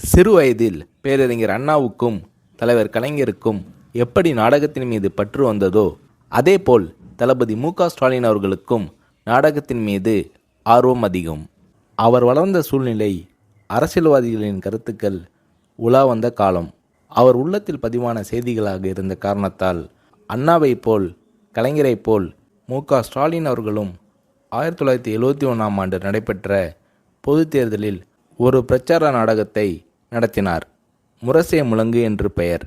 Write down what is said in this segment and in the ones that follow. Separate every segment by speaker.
Speaker 1: சிறு வயதில் பேரறிஞர் அண்ணாவுக்கும் தலைவர் கலைஞருக்கும் எப்படி நாடகத்தின் மீது பற்று வந்ததோ அதேபோல் தளபதி மு.க.ஸ்டாலின் அவர்களுக்கும் நாடகத்தின் மீது ஆர்வம் அதிகம். அவர் வளர்ந்த சூழ்நிலை அரசியல்வாதிகளின் கருத்துக்கள் உலா வந்த காலம். அவர் உள்ளத்தில் பதிவான செய்திகளாக இருந்த காரணத்தால் அண்ணாவைப் போல் கலைஞரைப் போல் மு.க.ஸ்டாலின் அவர்களும் 1971ஆம் ஆண்டு நடைபெற்ற பொதுத் தேர்தலில் ஒரு பிரச்சார நாடகத்தை நடத்தினார். முரசே முழங்கு என்று பெயர்.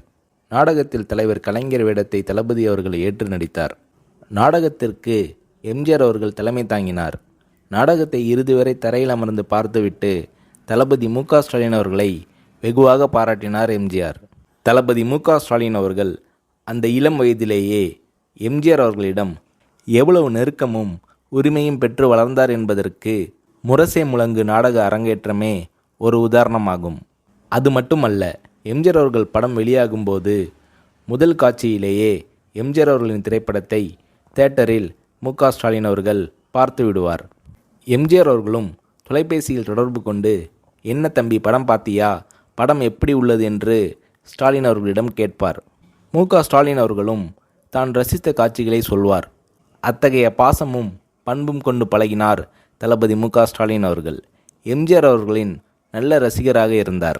Speaker 1: நாடகத்தில் தலைவர் கலைஞர் வேடத்தை தளபதி அவர்கள் ஏற்று நடித்தார். நாடகத்திற்கு எம்ஜிஆர் அவர்கள் தலைமை தாங்கினார். நாடகத்தை இறுதி வரை தரையில் அமர்ந்து பார்த்துவிட்டு தளபதி மு.க.ஸ்டாலின் அவர்களை வெகுவாக பாராட்டினார் எம்ஜிஆர். தளபதி மு.க.ஸ்டாலின் அவர்கள் அந்த இளம் வயதிலேயே எம்ஜிஆர் அவர்களிடம் எவ்வளவு நெருக்கமும் உரிமையும் பெற்று வளர்ந்தார் என்பதற்கு முரசே முழங்கு நாடக அரங்கேற்றமே ஒரு உதாரணமாகும். அது மட்டுமல்ல, எம்ஜிஆர் அவர்கள் படம் வெளியாகும்போது முதல் காட்சியிலேயே எம்ஜிஆர் அவர்களின் திரைப்படத்தை தியேட்டரில் மு.க.ஸ்டாலின் அவர்கள் பார்த்து விடுவார். எம்ஜிஆர் அவர்களும் தொலைபேசியில் தொடர்பு கொண்டு, என்ன தம்பி படம் பார்த்தியா, படம் எப்படி உள்ளது என்று ஸ்டாலின் அவர்களிடம் கேட்பார். மு.க.ஸ்டாலின் அவர்களும் தான் ரசித்த காட்சிகளை சொல்வார். அத்தகைய பாசமும் பண்பும் கொண்டு பழகினார் தளபதி மு.க.ஸ்டாலின் அவர்கள். எம்ஜிஆர் அவர்களின் நல்ல ரசிகராக இருந்தார்.